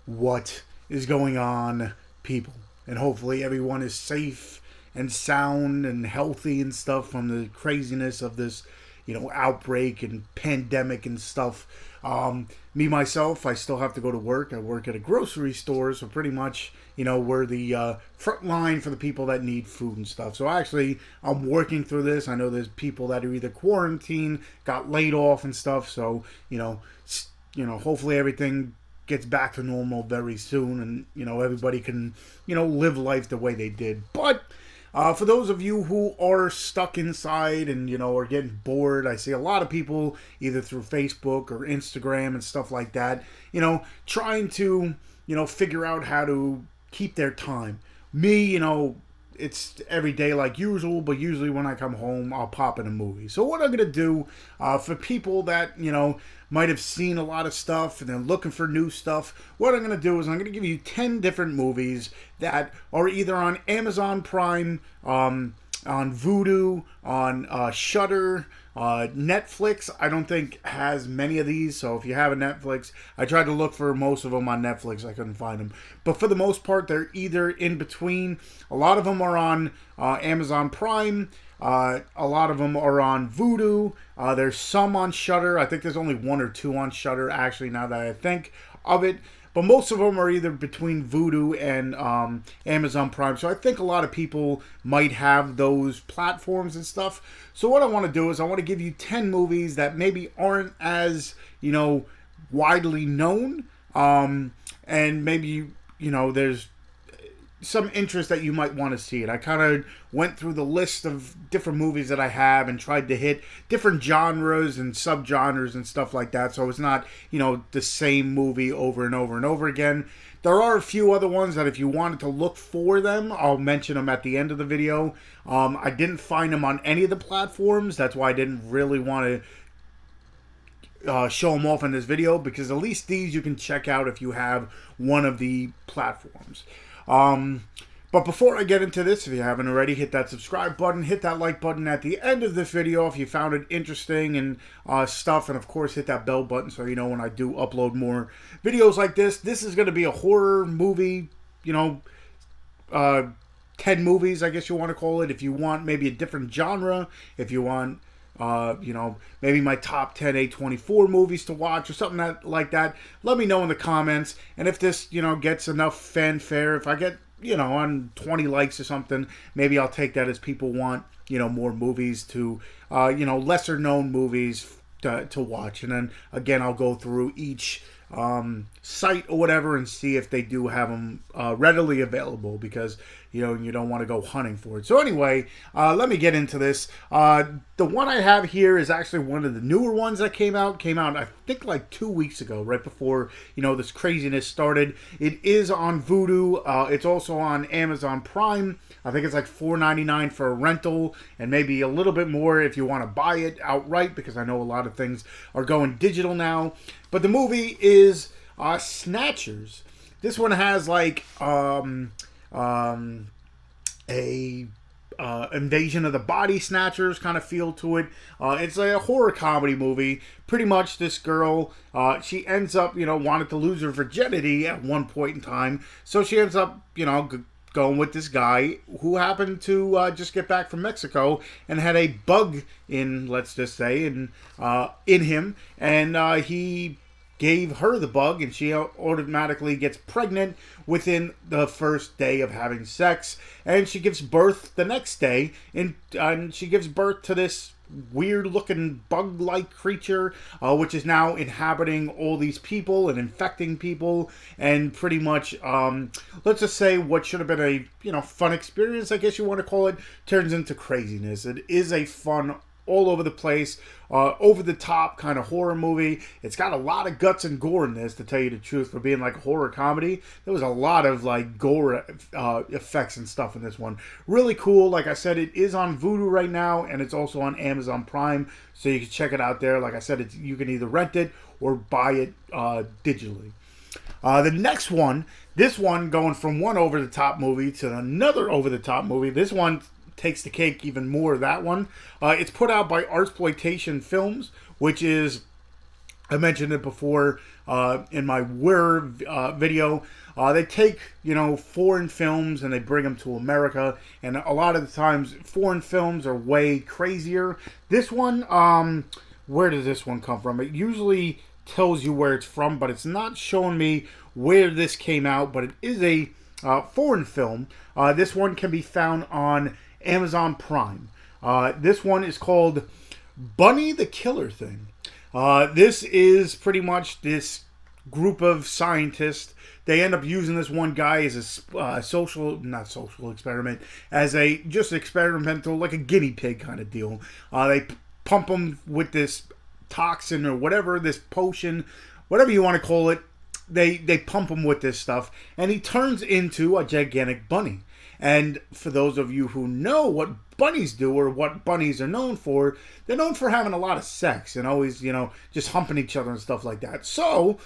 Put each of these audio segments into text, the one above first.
what is going on, people. And hopefully everyone is safe and sound and healthy and stuff from the craziness of this, outbreak and pandemic and stuff. Me, myself, I still have to go to work. I work at a grocery store, so pretty much, we're the front line for the people that need food and stuff. So actually, I'm working through this. I know there's people that are either quarantined, got laid off and stuff. So, hopefully everything gets back to normal very soon, and everybody can live life the way they did. But for those of you who are stuck inside and are getting bored, I see a lot of people either through Facebook or Instagram and stuff like that, trying to figure out how to keep their time. Me, it's every day like usual, but usually when I come home, I'll pop in a movie. So what I'm going to do for people that, might have seen a lot of stuff and they're looking for new stuff, what I'm going to do is I'm going to give you 10 different movies that are either on Amazon Prime, on Vudu, on Shudder, Netflix. I don't think has many of these, so if you have a Netflix, I tried to look for most of them on Netflix. I couldn't find them, but for the most part, they're either in between. A lot of them are on Amazon Prime. A lot of them are on Vudu. There's some on Shudder. I think there's only one or two on Shudder, actually, now that I think of it. But most of them are either between Vudu and Amazon Prime. So I think a lot of people might have those platforms and stuff. So what I want to do is I want to give you 10 movies that maybe aren't as, widely known. And maybe, there's some interest that you might want to see it. I kind of went through the list of different movies that I have and tried to hit different genres and subgenres and stuff like that, so it's not, the same movie over and over and over again. There are a few other ones that if you wanted to look for them, I'll mention them at the end of the video. I didn't find them on any of the platforms. That's why I didn't really want to show them off in this video, because at least these you can check out if you have one of the platforms. But before I get into this, if you haven't already, hit that subscribe button, hit that like button at the end of this video if you found it interesting and stuff, and of course hit that bell button so you know when I do upload more videos like this. This is going to be a horror movie, 10 movies, I guess you want to call it. If you want maybe a different genre, if you want maybe my top 10 A24 movies to watch or something like that, let me know in the comments. And if this, gets enough fanfare, if I get, on 20 likes or something, maybe I'll take that as people want, more movies to, lesser known movies to watch. And then again, I'll go through each site or whatever and see if they do have them readily available, because you don't want to go hunting for it. So anyway, let me get into this. The one I have here is actually one of the newer ones that came out I think like 2 weeks ago, right before this craziness started. It is on Vudu. It's also on Amazon Prime. I think it's like $4.99 for a rental, and maybe a little bit more if you want to buy it outright, because I know a lot of things are going digital now. But the movie is Snatchers. This one has like a invasion of the body snatchers kind of feel to it. It's a horror comedy movie. Pretty much this girl, she ends up, wanted to lose her virginity at one point in time. So she ends up, going with this guy who happened to just get back from Mexico and had a bug in, let's just say, in him. And he gave her the bug, and she automatically gets pregnant within the first day of having sex, and she gives birth the next day, and she gives birth to this weird looking bug like creature, which is now inhabiting all these people and infecting people, and pretty much let's just say what should have been a fun experience, I guess you want to call it, turns into craziness. It is a fun, all over the place, over the top kind of horror movie. It's got a lot of guts and gore in this, to tell you the truth, for being like a horror comedy. There was a lot of like gore effects and stuff in this one. Really cool. Like I said, it is on Vudu right now, and it's also on Amazon Prime, so you can check it out there. Like I said, you can either rent it or buy it digitally. The next one, this one going from one over-the-top movie to another over-the-top movie. This one takes the cake even more, that one. It's put out by Artsploitation Films, which is, I mentioned it before, in my Weir video. They take, foreign films and they bring them to America. And a lot of the times, foreign films are way crazier. This one, where does this one come from? It usually tells you where it's from, but it's not showing me where this came out. But it is a foreign film. This one can be found on Amazon Prime. This one is called Bunny the Killer Thing. This is pretty much this group of scientists. They end up using this one guy as a not social experiment, as a just experimental, like a guinea pig kind of deal. They pump him with this toxin or whatever, this potion, whatever you want to call it. They pump him with this stuff, and he turns into a gigantic bunny. And for those of you who know what bunnies do or what bunnies are known for, they're known for having a lot of sex and always, just humping each other and stuff like that. So,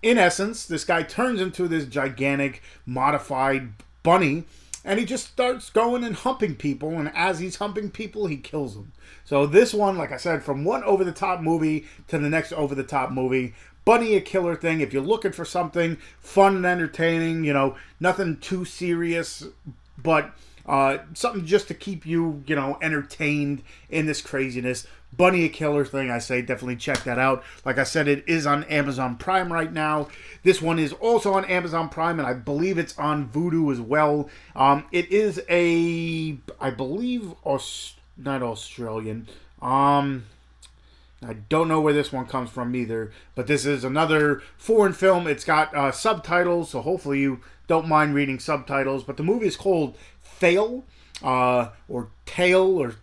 in essence, this guy turns into this gigantic modified bunny, and he just starts going and humping people, and as he's humping people, he kills them. So this one, like I said, from one over-the-top movie to the next over-the-top movie, Bunny a Killer Thing. If you're looking for something fun and entertaining, nothing too serious, but something just to keep you, entertained in this craziness. Bunny a Killer Thing, I say definitely check that out. Like I said, it is on Amazon Prime right now. This one is also on Amazon Prime, and I believe it's on Vudu as well. It is I believe, not Australian. I don't know where this one comes from either, but this is another foreign film. It's got subtitles, so hopefully you don't mind reading subtitles. But the movie is called Thale, or Tale, or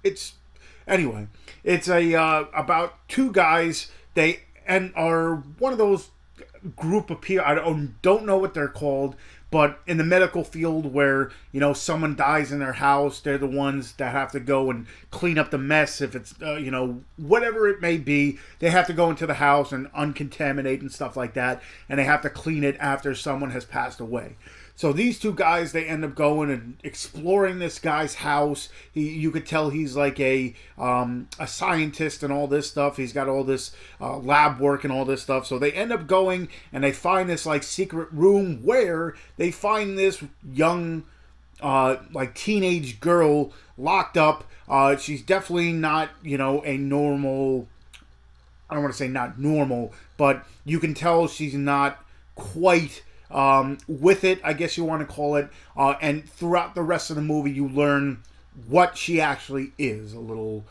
it's anyway. It's about two guys. They are one of those group of people. I don't know what they're called, but in the medical field where, someone dies in their house, they're the ones that have to go and clean up the mess. If it's, whatever it may be, they have to go into the house and uncontaminate and stuff like that. And they have to clean it after someone has passed away. So these two guys, they end up going and exploring this guy's house. You could tell he's like a scientist and all this stuff. He's got all this lab work and all this stuff. So they end up going and they find this like secret room where they find this young, like teenage girl locked up. She's definitely not, a normal. I don't want to say not normal, but you can tell she's not quite. With it, I guess you want to call it, and throughout the rest of the movie, you learn what she actually is. A little,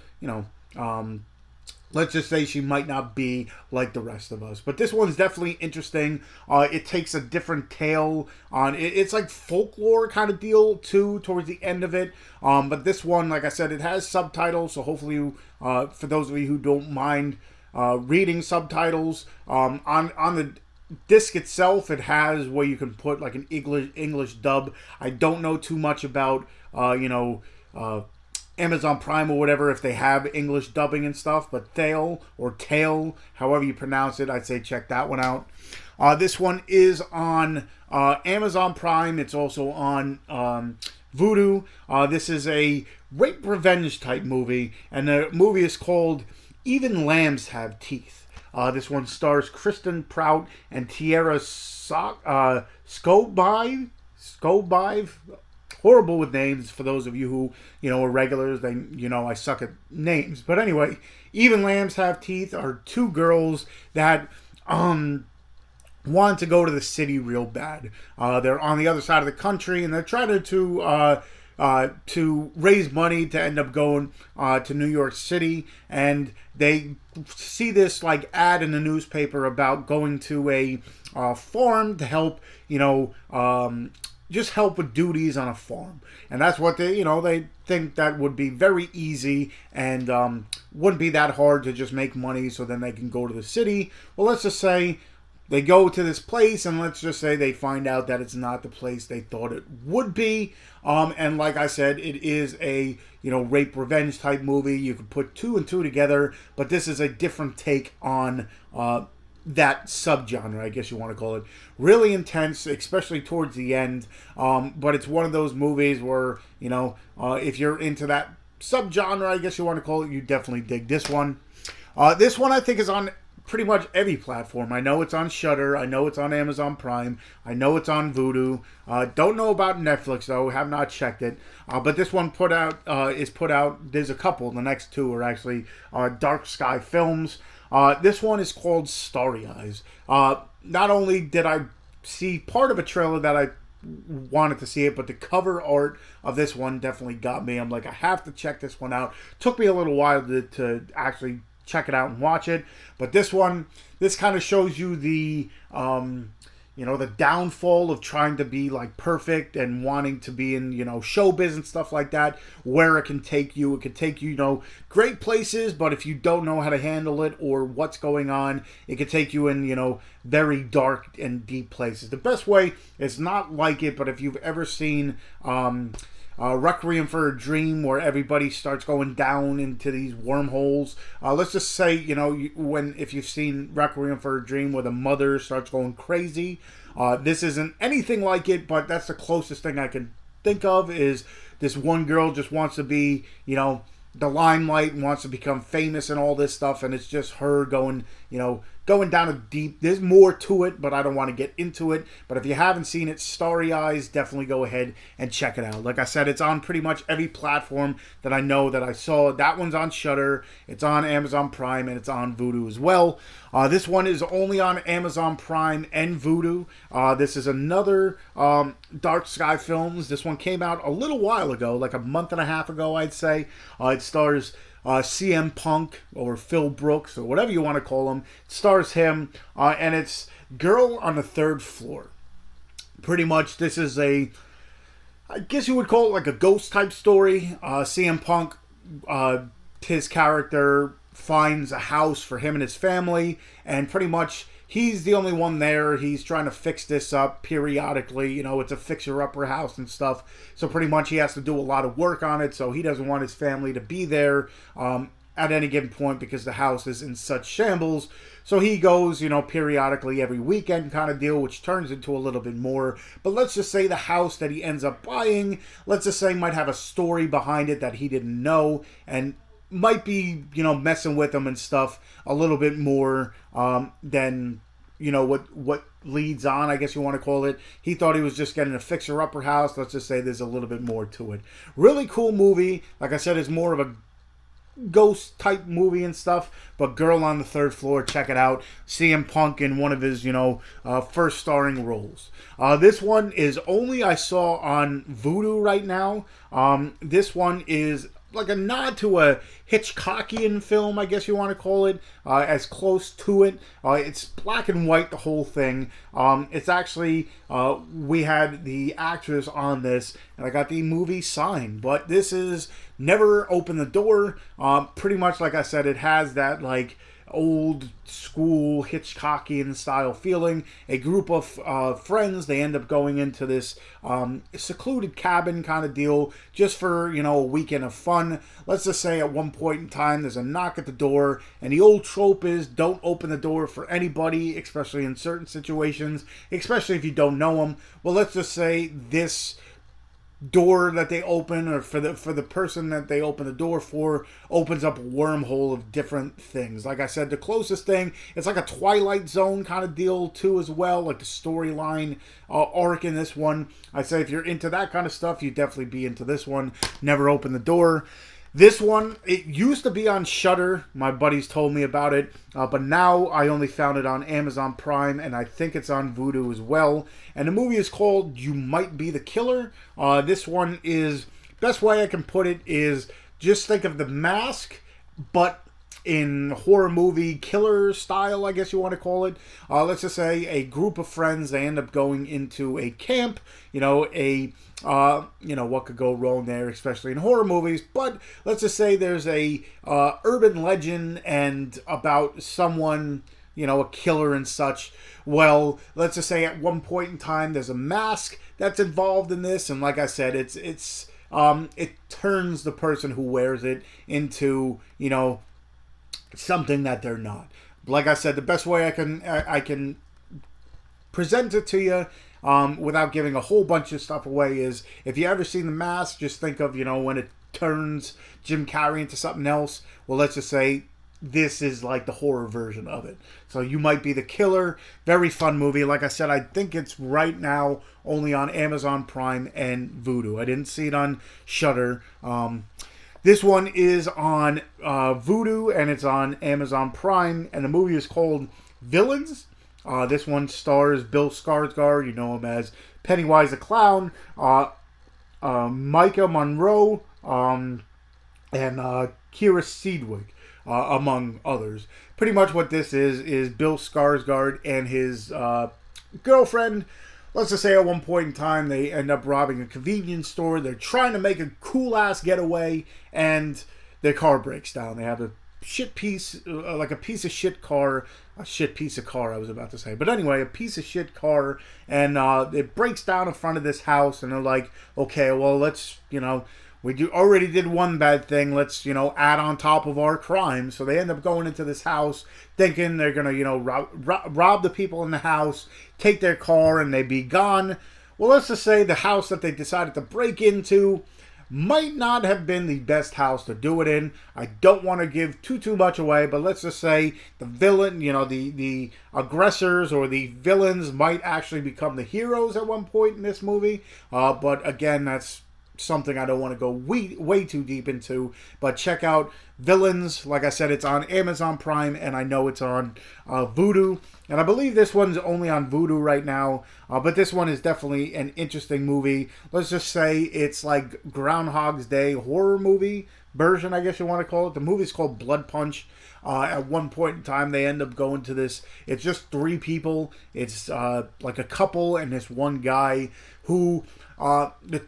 let's just say she might not be like the rest of us. But this one's definitely interesting. It takes a different tale on it. It's like folklore kind of deal, too, towards the end of it. But this one, like I said, it has subtitles, so hopefully you, for those of you who don't mind reading subtitles, on the disc itself, it has where you can put like an English dub. I don't know too much about Amazon Prime or whatever if they have English dubbing and stuff, but Thale or Tale, however you pronounce it, I'd say check that one out. This one is on Amazon Prime. It's also on Vudu. This is a rape revenge type movie, and the movie is called Even Lambs Have Teeth. This one stars Kristen Prout and Tierra Scobive. Horrible with names for those of you who, are regulars. I suck at names. But anyway, Even Lambs Have Teeth are two girls that want to go to the city real bad. They're on the other side of the country, and they're trying to raise money to end up going to New York City, and they see this like ad in the newspaper about going to a farm to help, just help with duties on a farm. And that's what they think that would be very easy and wouldn't be that hard to just make money so then they can go to the city. Well, let's just say they go to this place, and let's just say they find out that it's not the place they thought it would be. And like I said, it is a rape revenge type movie. You could put two and two together, but this is a different take on that subgenre, I guess you want to call it. Really intense, especially towards the end. But it's one of those movies where if you're into that subgenre, I guess you want to call it, you definitely dig this one. This one I think is on pretty much every platform. I know it's on Shudder. I know it's on Amazon Prime. I know it's on Vudu. Don't know about Netflix though. Have not checked it. But this one is put out. There's a couple. The next two are actually Dark Sky Films. This one is called Starry Eyes. Not only did I see part of a trailer that I wanted to see it, but the cover art of this one definitely got me. I'm like, I have to check this one out. Took me a little while to actually check it out and watch it, but this kind of shows you the the downfall of trying to be like perfect and wanting to be in showbiz and stuff like that, where it can take you. It can take you great places, but if you don't know how to handle it or what's going on, it can take you in very dark and deep places. The best way is not like it, but if you've ever seen Requiem for a Dream, where everybody starts going down into these wormholes. Let's just say, if you've seen Requiem for a Dream where the mother starts going crazy, this isn't anything like it, but that's the closest thing I can think of. Is this one girl just wants to be, the limelight and wants to become famous and all this stuff, and it's just her going down a deep. There's more to it, but I don't want to get into it. But if you haven't seen it, Starry Eyes, definitely go ahead and check it out. Like I said, it's on pretty much every platform that I know that I saw. That one's on Shudder, it's on Amazon Prime, and it's on Vudu as well. This one is only on Amazon Prime and Vudu. This is another Dark Sky Films. This one came out a little while ago, like a month and a half ago, I'd say. It stars CM Punk or Phil Brooks or whatever you want to call him. It stars him, and it's Girl on the Third Floor. Pretty much, this is I guess you would call it like a ghost type story. CM Punk, his character finds a house for him and his family, and pretty much he's the only one there. He's trying to fix this up periodically. It's a fixer-upper house and stuff. So pretty much he has to do a lot of work on it. So he doesn't want his family to be there at any given point because the house is in such shambles. So he goes, periodically every weekend kind of deal, which turns into a little bit more. But let's just say the house that he ends up buying, let's just say might have a story behind it that he didn't know, and might be, messing with him and stuff a little bit more than, what leads on, I guess you want to call it. He thought he was just getting a fixer-upper house. Let's just say there's a little bit more to it. Really cool movie. Like I said, it's more of a ghost type movie and stuff, but Girl on the Third Floor, check it out. CM Punk in one of his first starring roles. This one is only I saw on Vudu right now. This one is like a nod to a Hitchcockian film, I guess you want to call it, as close to it. It's black and white, the whole thing. It's actually, we had the actress on this, and I got the movie signed, but this is Never Open the Door. Pretty much, like I said, it has that, like, old school Hitchcockian style feeling. A group of friends, they end up going into this secluded cabin kind of deal just for a weekend of fun. Let's just say at one point in time there's a knock at the door, and the old trope is don't open the door for anybody, especially in certain situations, especially if you don't know them. Well, let's just say this door that they open, or for the person that they open the door for, opens up a wormhole of different things. Like I said, the closest thing, it's like a Twilight Zone kind of deal too as well, like the storyline arc in this one. I say if you're into that kind of stuff, you'd definitely be into this one, Never Open the Door. This one, it used to be on Shudder. My buddies told me about it, but now I only found it on Amazon Prime, and I think it's on Vudu as well. And the movie is called You Might Be the Killer. This one is, best way I can put it is, just think of The Mask, but in horror movie killer style, I guess you want to call it. Let's just say a group of friends, they end up going into a camp, what could go wrong there, especially in horror movies. But let's just say there's a urban legend and about someone, a killer and such. Well, let's just say at one point in time there's a mask that's involved in this, and like I said, it turns the person who wears it into, something that they're not. Like I said, the best way I can present it to you without giving a whole bunch of stuff away is, if you ever seen The Mask, just think of when it turns Jim Carrey into something else. Well, let's just say this is like the horror version of it. So you might be the killer. Very fun movie. Like I said, I think it's right now only on Amazon Prime and Vudu. I didn't see it on Shudder. This one is on Vudu and it's on Amazon Prime, and the movie is called Villains. This one stars Bill Skarsgård. You know him as Pennywise the Clown. Micah Monroe. And Kira Sedgwick, among others. Pretty much what this is Bill Skarsgård and his girlfriend. Let's just say at one point in time they end up robbing a convenience store. They're trying to make a cool-ass getaway, and their car breaks down. They have a shit piece, like a piece of shit car. A shit piece of car, I was about to say. But anyway, a piece of shit car, and it breaks down in front of this house, and they're like, okay, well, let's, already did one bad thing. Let's, add on top of our crime. So they end up going into this house thinking they're going to, rob the people in the house, take their car, and they be gone. Well, let's just say the house that they decided to break into might not have been the best house to do it in. I don't want to give too much away, but let's just say the villain, the aggressors or the villains might actually become the heroes at one point in this movie. But again, that's something I don't want to go way too deep into. But check out Villains. Like I said, it's on Amazon Prime, and I know it's on Vudu. And I believe this one's only on Vudu right now. But this one is definitely an interesting movie. Let's just say it's like Groundhog's Day horror movie version, I guess you want to call it. The movie's called Blood Punch. At one point in time, they end up going to this. It's just 3 people. It's like a couple and this one guy who... the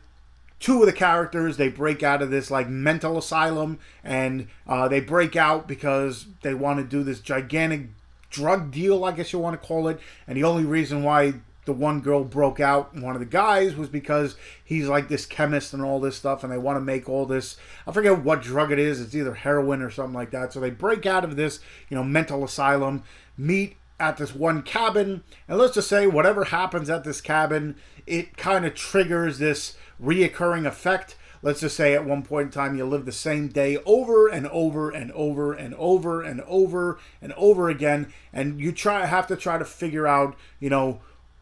2 of the characters, they break out of this like mental asylum, and they break out because they want to do this gigantic drug deal, I guess you want to call it. And the only reason why the one girl broke out, one of the guys, was because he's like this chemist and all this stuff, and they want to make all this, I forget what drug it is, it's either heroin or something like that. So they break out of this, mental asylum, meet at this one cabin, and let's just say whatever happens at this cabin, it kind of triggers this reoccurring effect. Let's just say at one point in time you live the same day over and over and over and over and over and over again, and you have to try to figure out,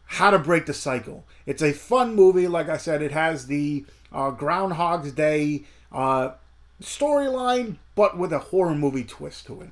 how to break the cycle. It's a fun movie. Like I said, it has the Groundhog's Day storyline, but with a horror movie twist to it.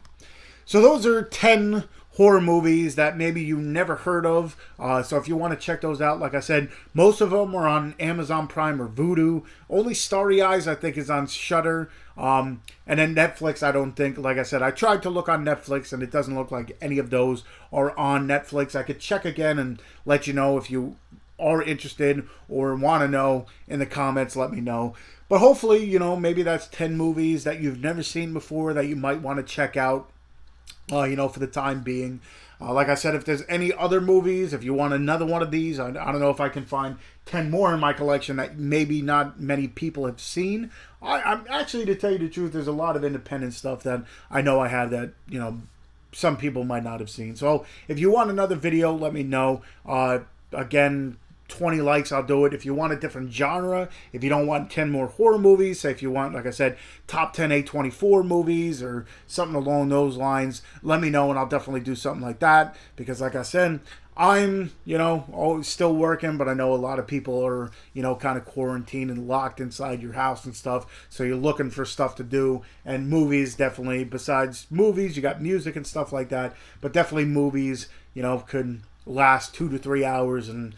So those are 10 horror movies that maybe you never heard of. So if you want to check those out, like I said, most of them are on Amazon Prime or Vudu. Only Starry Eyes, I think, is on Shudder. And then Netflix, I don't think. Like I said, I tried to look on Netflix, and it doesn't look like any of those are on Netflix. I could check again and let you know if you are interested or want to know in the comments. Let me know. But hopefully, maybe that's 10 movies that you've never seen before that you might want to check out. For the time being. Like I said, if there's any other movies, if you want another one of these, I don't know if I can find 10 more in my collection that maybe not many people have seen. I'm actually, to tell you the truth, there's a lot of independent stuff that I know I have that, some people might not have seen. So if you want another video, let me know. Again, 20 likes, I'll do it. If you want a different genre, if you don't want 10 more horror movies, say if you want, like I said, top 10 A24 movies or something along those lines, let me know and I'll definitely do something like that. Because like I said, I'm, always still working, but I know a lot of people are, kind of quarantined and locked inside your house and stuff. So you're looking for stuff to do, and movies definitely, besides movies, you got music and stuff like that, but definitely movies, could last 2 to 3 hours and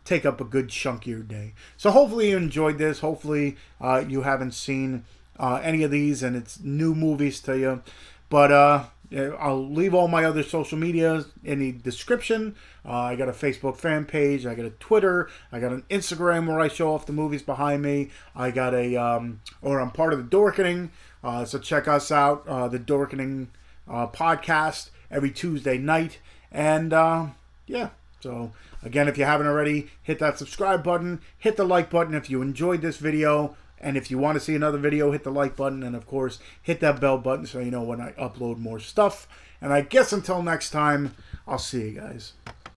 take up a good chunk of your day. So hopefully you enjoyed this. Hopefully you haven't seen any of these and it's new movies to you. But I'll leave all my other social media in the description. I got a Facebook fan page, I got a Twitter, I got an Instagram where I show off the movies behind me. I got I'm part of the Dorkening, so check us out, the Dorkening podcast every Tuesday night. And yeah, so again, if you haven't already, hit that subscribe button, hit the like button if you enjoyed this video, and if you want to see another video, hit the like button, and of course, hit that bell button so you know when I upload more stuff. And I guess until next time, I'll see you guys.